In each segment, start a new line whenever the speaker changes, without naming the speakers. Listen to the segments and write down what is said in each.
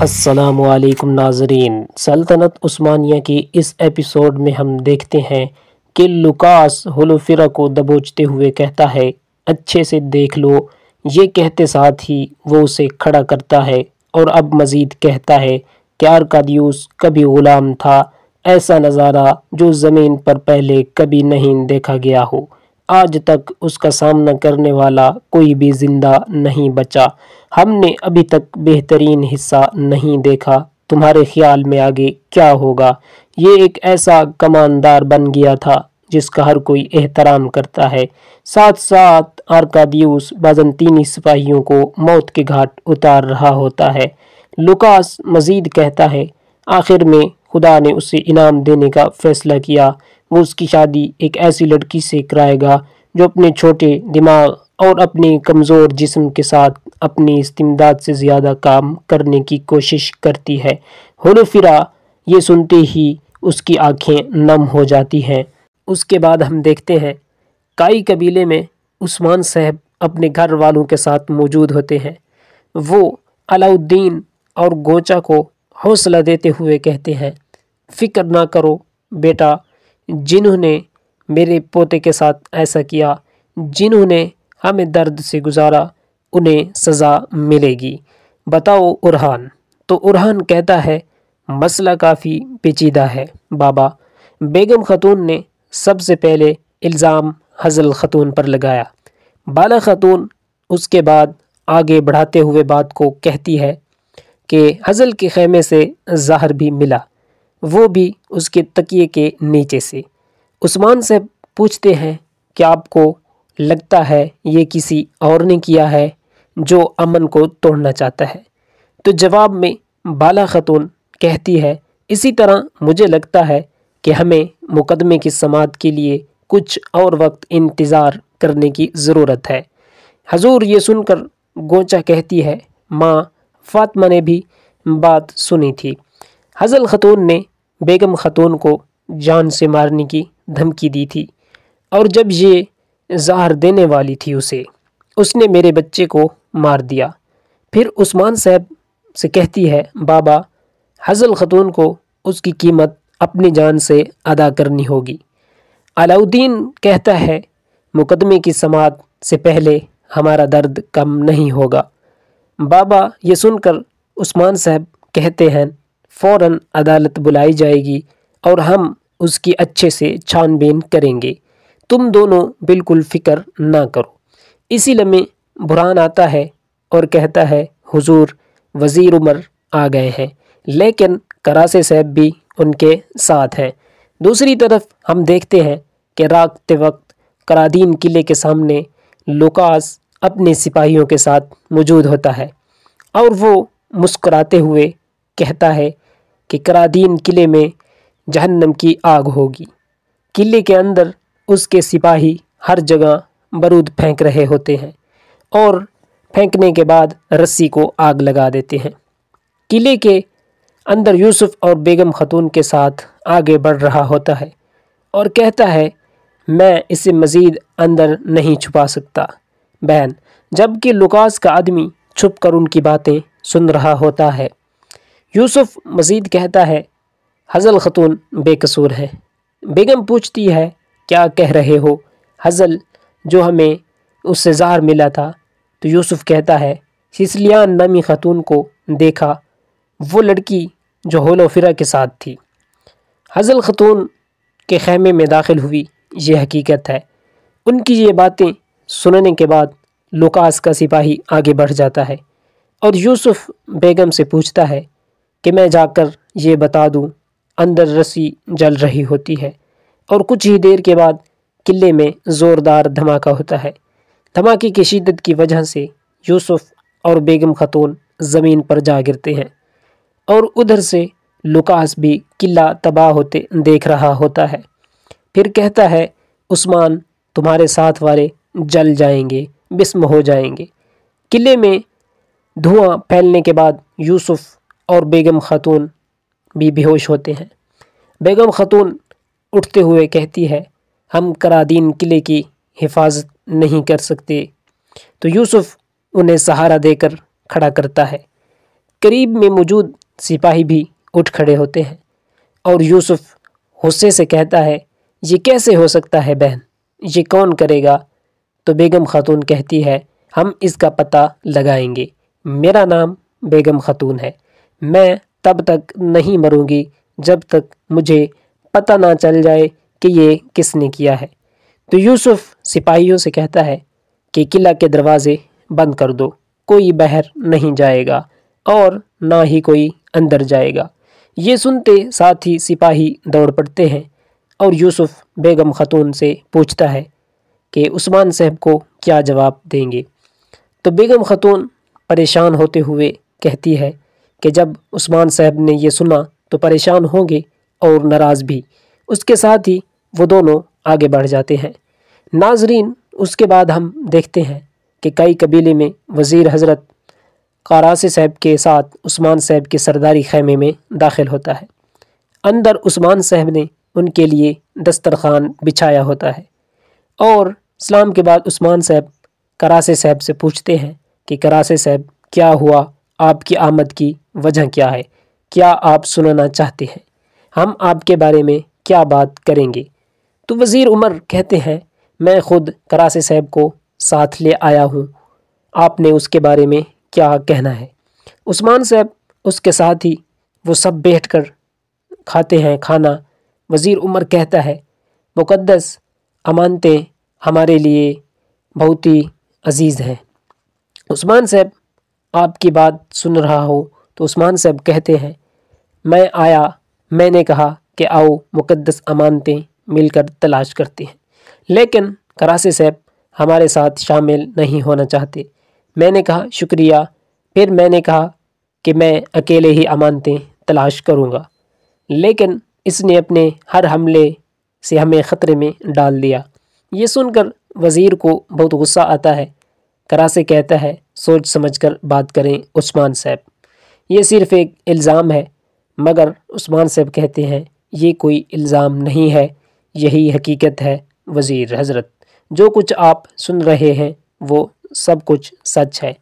السلام علیکم ناظرین، سلطنت عثمانیہ کی اس ایپیسوڈ میں ہم دیکھتے ہیں کہ لوکاس ہولوفیرا کو دبوچتے ہوئے کہتا ہے اچھے سے دیکھ لو۔ یہ کہتے ساتھ ہی وہ اسے کھڑا کرتا ہے اور اب مزید کہتا ہے کہ آرکادیوس کبھی غلام تھا، ایسا نظارہ جو زمین پر پہلے کبھی نہیں دیکھا گیا ہو۔ آج تک اس کا سامنا کرنے والا کوئی بھی زندہ نہیں بچا۔ ہم نے ابھی تک بہترین حصہ نہیں دیکھا، تمہارے خیال میں آگے کیا ہوگا؟ یہ ایک ایسا کماندار بن گیا تھا جس کا ہر کوئی احترام کرتا ہے۔ ساتھ ساتھ آرکادیوس بازنطینی سپاہیوں کو موت کے گھاٹ اتار رہا ہوتا ہے۔ لوکاس مزید کہتا ہے آخر میں خدا نے اسے انعام دینے کا فیصلہ کیا۔ وہ اس کی شادی ایک ایسی لڑکی سے کرائے گا جو اپنے چھوٹے دماغ اور اپنے کمزور جسم کے ساتھ اپنی استمداد سے زیادہ کام کرنے کی کوشش کرتی ہے۔ ہولوفیرا یہ سنتے ہی اس کی آنکھیں نم ہو جاتی ہیں۔ اس کے بعد ہم دیکھتے ہیں کائی قبیلے میں عثمان صاحب اپنے گھر والوں کے ساتھ موجود ہوتے ہیں۔ وہ علاؤالدین اور گوچا کو حوصلہ دیتے ہوئے کہتے ہیں فکر نہ کرو بیٹا، جنہوں نے میرے پوتے کے ساتھ ایسا کیا، جنہوں نے ہمیں درد سے گزارا، انہیں سزا ملے گی۔ بتاؤ اورہان۔ تو اورہان کہتا ہے مسئلہ کافی پیچیدہ ہے بابا۔ بیگم خاتون نے سب سے پہلے الزام حضل خاتون پر لگایا۔ بالا خاتون اس کے بعد آگے بڑھاتے ہوئے بات کو کہتی ہے کہ حضل کے خیمے سے زہر بھی ملا، وہ بھی اس کے تکیے کے نیچے سے۔ عثمان سے پوچھتے ہیں کہ آپ کو لگتا ہے یہ کسی اور نے کیا ہے جو امن کو توڑنا چاہتا ہے؟ تو جواب میں بالا خاتون کہتی ہے اسی طرح مجھے لگتا ہے کہ ہمیں مقدمے کی سماعت کے لیے کچھ اور وقت انتظار کرنے کی ضرورت ہے۔ حضور یہ سن کر گوچا کہتی ہے ماں فاطمہ نے بھی بات سنی تھی۔ حضل خاتون نے بیگم خاتون کو جان سے مارنے کی دھمکی دی تھی، اور جب یہ زہر دینے والی تھی اس نے میرے بچے کو مار دیا۔ پھر عثمان صاحب سے کہتی ہے بابا، حضل خاتون کو اس کی قیمت اپنی جان سے ادا کرنی ہوگی۔ علاؤالدین کہتا ہے مقدمے کی سماعت سے پہلے ہمارا درد کم نہیں ہوگا۔ بابا یہ سن کر عثمان صاحب کہتے ہیں فوراً عدالت بلائی جائے گی اور ہم اس کی اچھے سے چھان بین کریں گے، تم دونوں بالکل فکر نہ کرو۔ اسی لمحے برہان آتا ہے اور کہتا ہے حضور وزیر عمر آ گئے ہیں، لیکن کراسے صاحب بھی ان کے ساتھ ہیں۔ دوسری طرف ہم دیکھتے ہیں کہ رات وقت کرادین قلعے کے سامنے لوکاس اپنے سپاہیوں کے ساتھ موجود ہوتا ہے اور وہ مسکراتے ہوئے کہتا ہے کہ کرادین قلعے میں جہنم کی آگ ہوگی۔ قلعے کے اندر اس کے سپاہی ہر جگہ بارود پھینک رہے ہوتے ہیں اور پھینکنے کے بعد رسی کو آگ لگا دیتے ہیں۔ قلعے کے اندر یوسف اور بیگم خاتون کے ساتھ آگے بڑھ رہا ہوتا ہے اور کہتا ہے میں اسے مزید اندر نہیں چھپا سکتا بہن، جبکہ لوکاس کا آدمی چھپ کر ان کی باتیں سن رہا ہوتا ہے۔ یوسف مزید کہتا ہے حضل خاتون بے قصور ہے۔ بیگم پوچھتی ہے کیا کہہ رہے ہو حضل جو ہمیں اس سے زہر ملا تھا؟ تو یوسف کہتا ہے سسلیان نامی خاتون کو دیکھا، وہ لڑکی جو ہولوفیرا کے ساتھ تھی۔ حضل خاتون کے خیمے میں داخل ہوئی، یہ حقیقت ہے۔ ان کی یہ باتیں سننے کے بعد لوکاس کا سپاہی آگے بڑھ جاتا ہے اور یوسف بیگم سے پوچھتا ہے کہ میں جا کر یہ بتا دوں۔ اندر رسی جل رہی ہوتی ہے اور کچھ ہی دیر کے بعد قلعے میں زوردار دھماکہ ہوتا ہے۔ دھماکے کی شدت کی وجہ سے یوسف اور بیگم خاتون زمین پر جا گرتے ہیں اور ادھر سے لوکاس بھی قلعہ تباہ ہوتے دیکھ رہا ہوتا ہے۔ پھر کہتا ہے عثمان تمہارے ساتھ والے جل جائیں گے، بسم ہو جائیں گے۔ قلعے میں دھواں پھیلنے کے بعد یوسف اور بیگم خاتون بھی بے ہوش ہوتے ہیں۔ بیگم خاتون اٹھتے ہوئے کہتی ہے ہم کرادین قلعے کی حفاظت نہیں کر سکتے۔ تو یوسف انہیں سہارا دے کر کھڑا کرتا ہے قریب میں موجود سپاہی بھی اٹھ کھڑے ہوتے ہیں اور یوسف غصے سے کہتا ہے یہ کیسے ہو سکتا ہے بہن، یہ کون کرے گا؟ تو بیگم خاتون کہتی ہے ہم اس کا پتہ لگائیں گے، میرا نام بیگم خاتون ہے، میں تب تک نہیں مروں گی جب تک مجھے پتہ نہ چل جائے کہ یہ کس نے کیا ہے۔ تو یوسف سپاہیوں سے کہتا ہے کہ قلعہ کے دروازے بند کر دو، کوئی باہر نہیں جائے گا اور نہ ہی کوئی اندر جائے گا۔ یہ سنتے ساتھ ہی سپاہی دوڑ پڑتے ہیں اور یوسف بیگم خاتون سے پوچھتا ہے کہ عثمان صاحب کو کیا جواب دیں گے۔ تو بیگم خاتون پریشان ہوتے ہوئے کہتی ہے کہ جب عثمان صاحب نے یہ سنا تو پریشان ہوں گے اور ناراض بھی۔ اس کے ساتھ ہی وہ دونوں آگے بڑھ جاتے ہیں۔ ناظرین، اس کے بعد ہم دیکھتے ہیں کہ کئی قبیلے میں وزیر حضرت قاراسے صاحب کے ساتھ عثمان صاحب کے سرداری خیمے میں داخل ہوتا ہے۔ اندر عثمان صاحب نے ان کے لیے دسترخوان بچھایا ہوتا ہے اور اسلام کے بعد عثمان صاحب قاراسے صاحب سے پوچھتے ہیں کہ قاراسے صاحب کیا ہوا، آپ کی آمد کی وجہ کیا ہے، کیا آپ سننا چاہتے ہیں، ہم آپ کے بارے میں کیا بات کریں گے؟ تو وزیر عمر کہتے ہیں میں خود قاراسے صاحب کو ساتھ لے آیا ہوں، آپ نے اس کے بارے میں کیا کہنا ہے؟ عثمان صاحب اس کے ساتھ ہی وہ سب بیٹھ کر کھاتے ہیں کھانا۔ وزیر عمر کہتا ہے مقدس امانتیں ہمارے لیے بہت ہی عزیز ہیں۔ عثمان صاحب آپ کی بات سن رہا ہو تو عثمان صاحب کہتے ہیں میں آیا، میں نے کہا کہ آؤ مقدس امانتیں مل کر تلاش کرتے ہیں، لیکن قاراسے صاحب ہمارے ساتھ شامل نہیں ہونا چاہتے۔ میں نے کہا شکریہ، پھر میں نے کہا کہ میں اکیلے ہی امانتیں تلاش کروں گا، لیکن اس نے اپنے ہر حملے سے ہمیں خطرے میں ڈال دیا۔ یہ سن کر وزیر کو بہت غصہ آتا ہے۔ قاراسے کہتا ہے سوچ سمجھ کر بات کریں عثمان صاحب، یہ صرف ایک الزام ہے۔ مگر عثمان صاحب کہتے ہیں یہ کوئی الزام نہیں ہے، یہی حقیقت ہے وزیر حضرت، جو کچھ آپ سن رہے ہیں وہ سب کچھ سچ ہے۔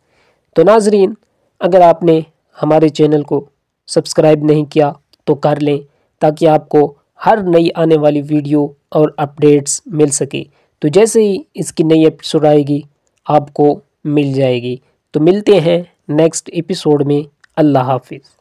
تو ناظرین، اگر آپ نے ہمارے چینل کو سبسکرائب نہیں کیا تو کر لیں تاکہ آپ کو ہر نئی آنے والی ویڈیو اور اپڈیٹس مل سکے۔ تو جیسے ہی اس کی نئی ایپیسوڈ آئے گی آپ کو مل جائے گی۔ تو ملتے ہیں نیکسٹ ایپیسوڈ میں۔ اللہ حافظ۔